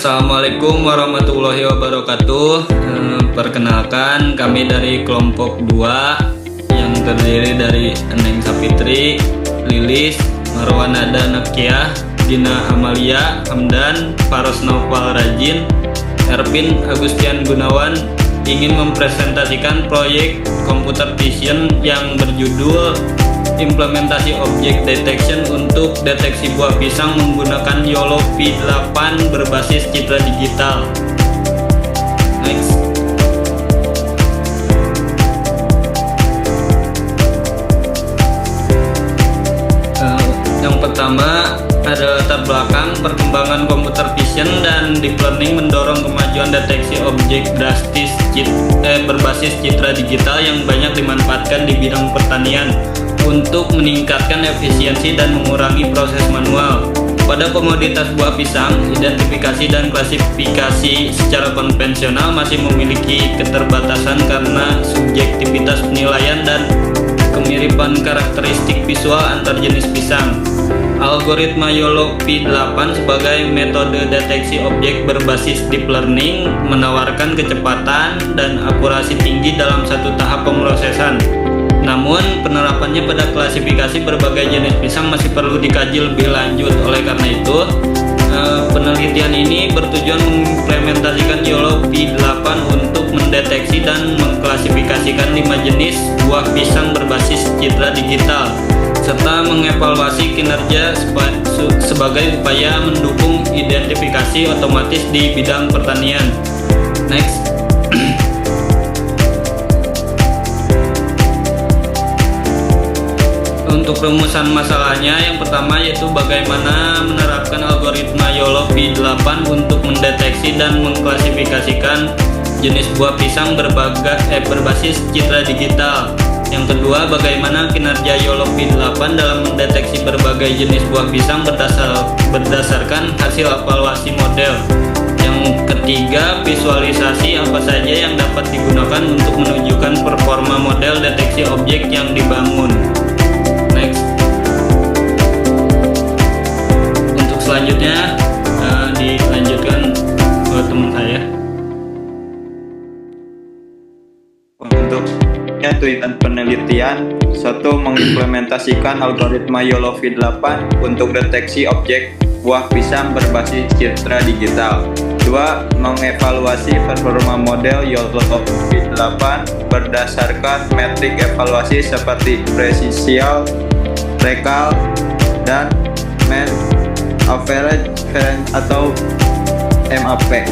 Assalamualaikum warahmatullahi wabarakatuh. Perkenalkan, kami dari kelompok 2 yang terdiri dari Eneng Sapitri, Lilis, Marwanada Nakiah, Dina Amalia Hamdan, Faros Naufal Rajin, Ervin Agustian Gunawan ingin mempresentasikan proyek computer vision yang berjudul implementasi object detection untuk deteksi buah pisang menggunakan YOLO V8 berbasis citra digital. Next. Yang pertama ada latar belakang perkembangan computer vision dan deep learning mendorong kemajuan deteksi objek berbasis citra digital yang banyak dimanfaatkan di bidang pertanian untuk meningkatkan efisiensi dan mengurangi proses manual. Pada komoditas buah pisang, identifikasi dan klasifikasi secara konvensional masih memiliki keterbatasan karena subjektivitas penilaian dan kemiripan karakteristik visual antar jenis pisang. Algoritma YOLO V8 sebagai metode deteksi objek berbasis deep learning menawarkan kecepatan dan akurasi tinggi dalam satu tahap pemrosesan. Namun, penerapannya pada klasifikasi berbagai jenis pisang masih perlu dikaji lebih lanjut. Oleh karena itu, penelitian ini bertujuan mengimplementasikan YOLO V8 untuk mendeteksi dan mengklasifikasikan 5 jenis buah pisang berbasis citra digital, serta mengevaluasi kinerja sebagai upaya mendukung identifikasi otomatis di bidang pertanian. Next. Untuk rumusan masalahnya, yang pertama yaitu bagaimana menerapkan algoritma YOLO V8 untuk mendeteksi dan mengklasifikasikan jenis buah pisang berbasis citra digital. Yang kedua, bagaimana kinerja YOLO V8 dalam mendeteksi berbagai jenis buah pisang berdasarkan hasil evaluasi model. Yang ketiga, visualisasi apa saja yang dapat digunakan untuk menunjukkan performa model deteksi objek yang dibangun. Next. Untuk selanjutnya dilanjutkan oleh teman saya. Untuk tulisan penelitian, 1. Mengimplementasikan algoritma YOLO V8 untuk deteksi objek buah pisang berbasis citra digital. 2. Mengevaluasi performa model YOLO V8 berdasarkan metrik evaluasi seperti presisial, recall, dan mean average variance atau MAP.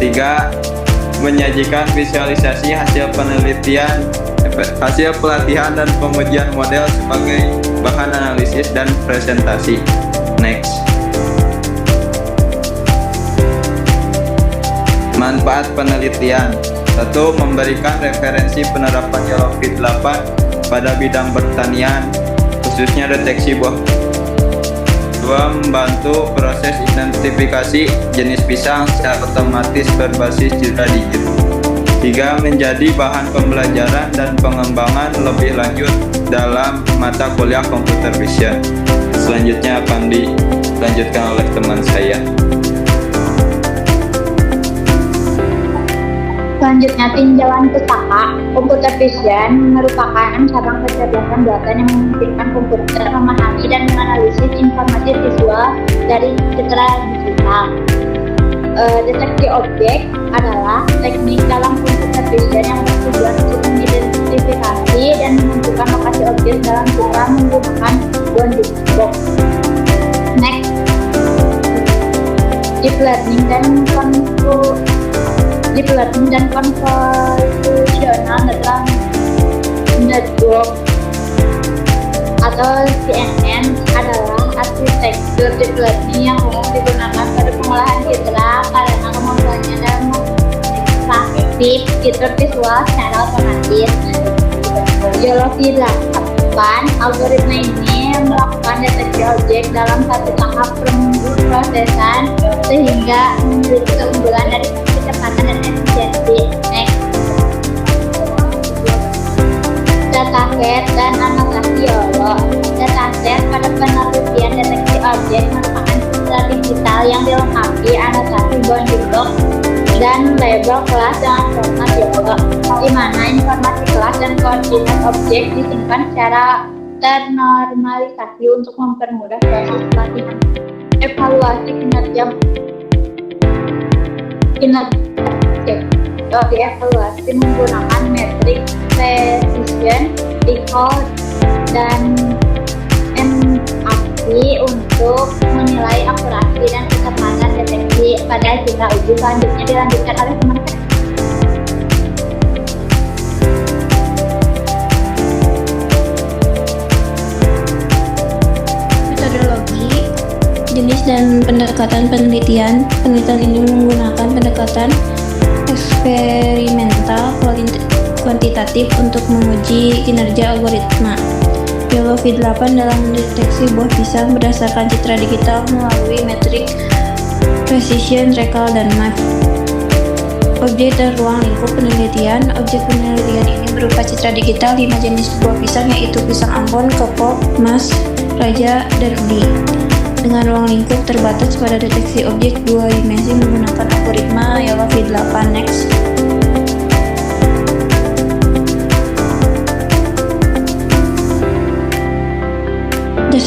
3. Menyajikan visualisasi hasil penelitian, hasil pelatihan dan pengujian model sebagai bahan analisis dan presentasi. Next. Manfaat penelitian. 1. Memberikan referensi penerapan YOLO V8 pada bidang pertanian, khususnya deteksi buah. 2. Membantu proses identifikasi jenis pisang secara otomatis berbasis citra digital. 3. Menjadi bahan pembelajaran dan pengembangan lebih lanjut dalam mata kuliah computer vision. Selanjutnya akan dilanjutkan oleh teman saya. Selanjutnya, tinjauan pustaka. Computer vision merupakan cabang kecerdasan buatan yang memungkinkan komputer memahami dan menganalisis informasi visual dari citra digital. Deteksi objek adalah teknik dalam computer vision yang bertujuan untuk mengidentifikasi dan menunjukkan lokasi objek dalam citra menggunakan bounding box. Next. Deep learning dan convolutional network atau CNN adalah arsitektur deep learning yang umum digunakan pada pengolahan citra karena kemampuannya dalam mengekstraksi citra visual secara otomatis. YOLO V8 algoritma ini melakukan deteksi objek dalam satu tahap pemrosesan sehingga memiliki keunggulan dari kecepatan dan efisiensi. Next. Dataset dan anotasi YOLO. Dataset pada penelitian deteksi objek merupakan citra digital yang dilengkapi anotasi memberikan label kelas dengan format YOLO, di mana informasi kelas dan koordinat objek disimpan secara ternormalisasi untuk mempermudah proses pelatihan. Evaluasi kinerja dievaluasi menggunakan metrik precision, recall, dan MAP untuk menilai akurasi dan kecepatan deteksi pada citra uji. Selanjutnya dilanjutkan oleh teman saya. Metodologi, jenis dan pendekatan penelitian. Penelitian ini menggunakan pendekatan eksperimental kuantitatif untuk menguji kinerja algoritma. YOLO V8 dalam mendeteksi buah pisang berdasarkan citra digital melalui metrik precision, recall, dan MAP. Objek dan ruang lingkup penelitian. Objek penelitian ini berupa citra digital 5 jenis buah pisang, yaitu pisang Ambon, Kepok, Mas, Raja, dan Udi. Dengan ruang lingkup terbatas pada deteksi objek 2 dimensi menggunakan algoritma YOLO V8. Next.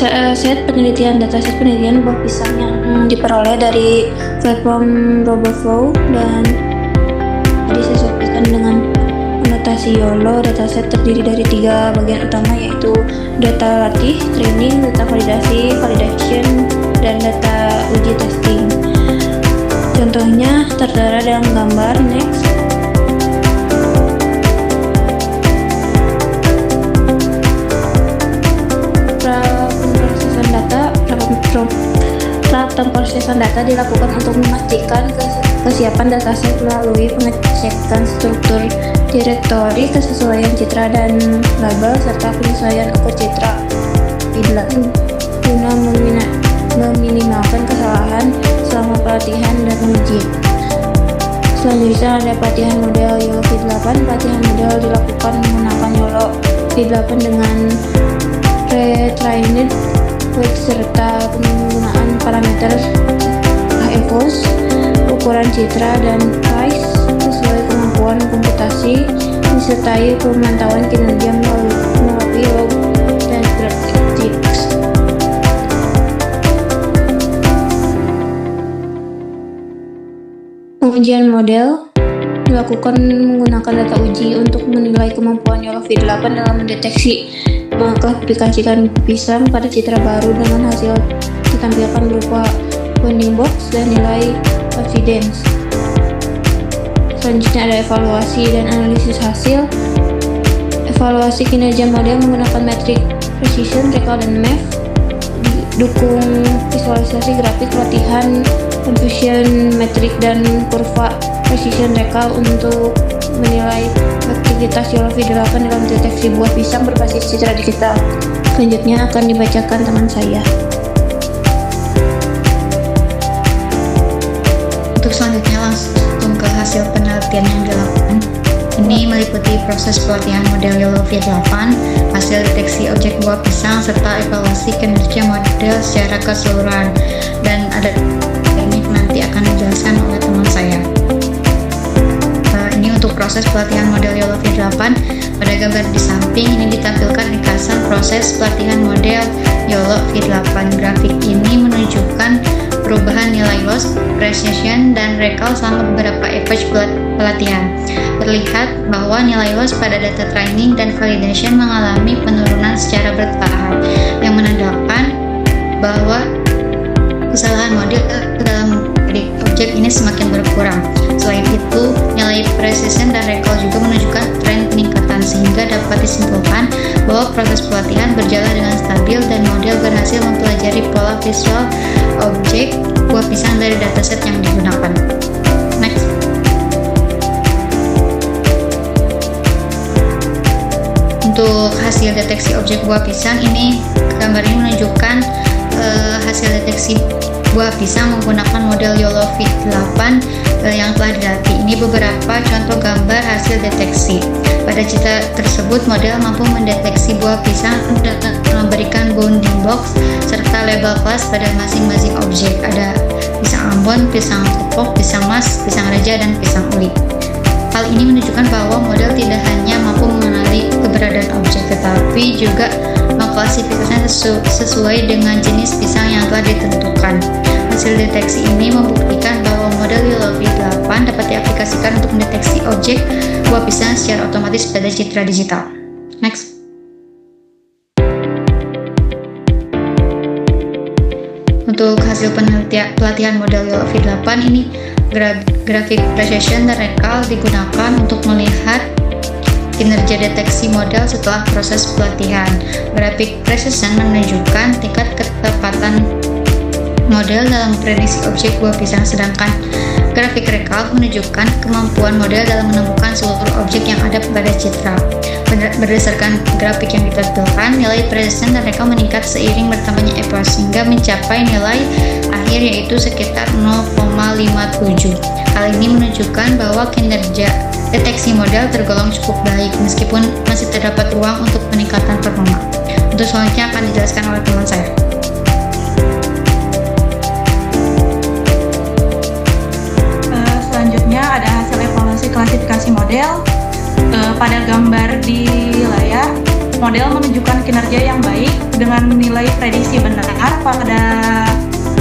Dataset penelitian buah pisang yang diperoleh dari platform RoboFlow dan disesuaikan dengan anotasi YOLO. Dataset terdiri dari 3 bagian utama, yaitu data latih, training, data validasi, validation, dan data uji testing. Contohnya tertera dalam gambar. Next. Pemrosesan data dilakukan untuk memastikan kesiapan dataset melalui pengecekan struktur direktori, kesesuaian citra dan label, serta penyesuaian ukur citra guna meminimalkan kesalahan selama pelatihan dan uji. Selanjutnya ada pelatihan model YOLO V8. Pelatihan model dilakukan menggunakan YOLO V8 dengan retrained weight serta penggunaan parameter HEVOS, ukuran citra, dan size sesuai kemampuan komputasi, disertai pemantauan kinerja melalui log dan graphics. Pengujian model dilakukan menggunakan data uji untuk menilai kemampuan YOLO V8 dalam mendeteksi mengklasifikasikan pisang pada citra baru dengan hasil ditampilkan berupa bounding box dan nilai confidence. Selanjutnya ada evaluasi dan analisis hasil. Evaluasi kinerja model menggunakan metrik precision, recall, dan MAP. Dukung visualisasi grafik latihan, confusion metrik, dan kurva precision recall untuk menilai aktivitas YOLO V8 dalam deteksi buah pisang berbasis citra digital. Selanjutnya akan dibacakan teman saya. Untuk selanjutnya langsung ke hasil penelitian yang dilakukan. Ini meliputi proses pelatihan model YOLO V8, hasil deteksi objek buah pisang, serta evaluasi kinerja model secara keseluruhan. Dan ada teknik nanti akan dijelaskan oleh teman saya. Ini untuk proses pelatihan model YOLO V8. Pada gambar di samping ini ditampilkan ringkasan proses pelatihan model YOLO V8. Grafik ini menunjukkan perubahan nilai loss, precision, dan recall selama beberapa stage pelatihan. Terlihat bahwa nilai loss pada data training dan validation mengalami penurunan secara bertahap, yang menandakan bahwa kesalahan model dalam objek ini semakin berkurang. Selain itu, nilai precision dan recall juga menunjukkan tren peningkatan, sehingga dapat disimpulkan bahwa proses pelatihan berjalan dengan stabil dan model berhasil mempelajari pola visual objek buah pisang dari dataset yang digunakan. Next. Untuk hasil deteksi objek buah pisang, ini gambar ini menunjukkan hasil deteksi buah pisang menggunakan model YOLO V8 yang telah dilatih. Ini beberapa contoh gambar hasil deteksi. Pada citra tersebut, model mampu mendeteksi buah pisang dan memberikan bounding box serta label kelas pada masing-masing objek. Ada pisang Ambon, pisang kepok, pisang mas, pisang raja, dan pisang uli. Hal ini menunjukkan bahwa model tidak hanya mampu mengenali keberadaan objek, tetapi juga mengklasifikasinya sesuai dengan jenis pisang yang telah ditentukan. Hasil deteksi ini membuktikan bahwa model YOLOv8 dapat diaplikasikan untuk mendeteksi objek buah pisang secara otomatis pada citra digital. Next. Untuk hasil pelatihan model YOLOv8 ini, grafik precision dan recall digunakan untuk melihat kinerja deteksi model setelah proses pelatihan. Grafik precision menunjukkan tingkat ketepatan model dalam memprediksi objek buah pisang, sedangkan grafik recall menunjukkan kemampuan model dalam menemukan seluruh objek yang ada pada citra. Berdasarkan grafik yang ditampilkan, nilai precision dan recall meningkat seiring bertambahnya epoch sehingga mencapai nilai akhir yaitu sekitar 0,57. Hal ini menunjukkan bahwa kinerja deteksi model tergolong cukup baik meskipun masih terdapat ruang untuk peningkatan performa. Untuk selanjutnya akan dijelaskan oleh teman saya. Selanjutnya ada hasil evaluasi klasifikasi model. Pada gambar di layar, model menunjukkan kinerja yang baik dengan nilai prediksi benar pada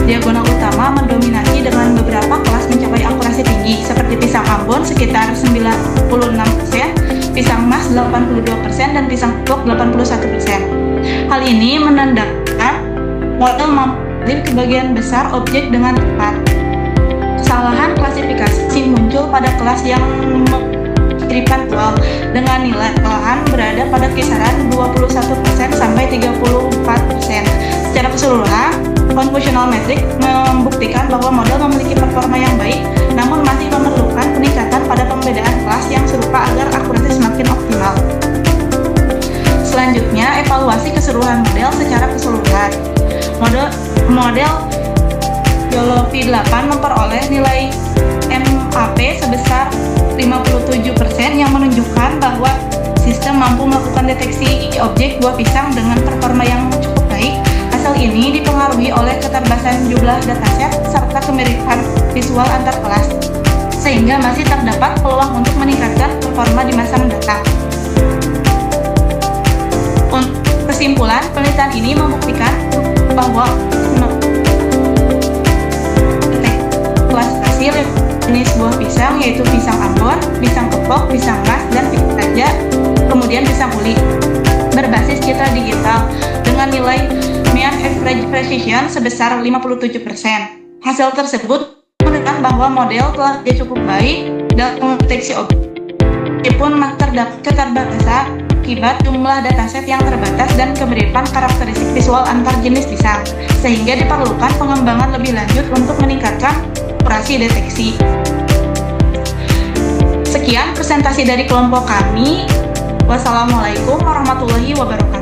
diagonal utama mendominasi dengan beberapa kelas mencapai akurasi tinggi seperti pisang Ambon sekitar 96%, pisang mas 82%, dan pisang kepok 81%. Hal ini menandakan model memilih kebagian besar objek dengan tepat. Kesalahan klasifikasi muncul pada kelas yang kiripan dual dengan nilai kesalahan berada pada kisaran 21% sampai 34%. Secara keseluruhan, convolutional metric membuktikan bahwa model memiliki performa yang baik, namun masih memerlukan peningkatan pada pembedaan kelas yang serupa agar akurasi semakin optimal. Selanjutnya, evaluasi keseluruhan model secara keseluruhan. Model YOLOv8 memperoleh nilai MAP sebesar 57% yang menunjukkan bahwa sistem mampu melakukan deteksi objek buah pisang dengan performa yang cukup baik. Hasil ini dipengaruhi oleh keterbatasan jumlah dataset serta kemiripan visual antar kelas, sehingga masih terdapat peluang untuk meningkatkan performa di masa mendatang. Kesimpulan, penelitian ini membuktikan bahwa klasifikasi jenis buah pisang yaitu pisang Ambon, pisang kepok, pisang mas, dan pisang raja, kemudian pisang uli berbasis citra digital dengan nilai mean average precision sebesar 57%. Hasil tersebut menunjukkan bahwa model telah cukup baik dalam mendeteksi objek, meskipun terdapat keterbatasan akibat jumlah dataset yang terbatas dan kemiripan karakteristik visual antar jenis pisang, sehingga diperlukan pengembangan lebih lanjut untuk meningkatkan akurasi deteksi. Sekian presentasi dari kelompok kami. Wassalamualaikum warahmatullahi wabarakatuh.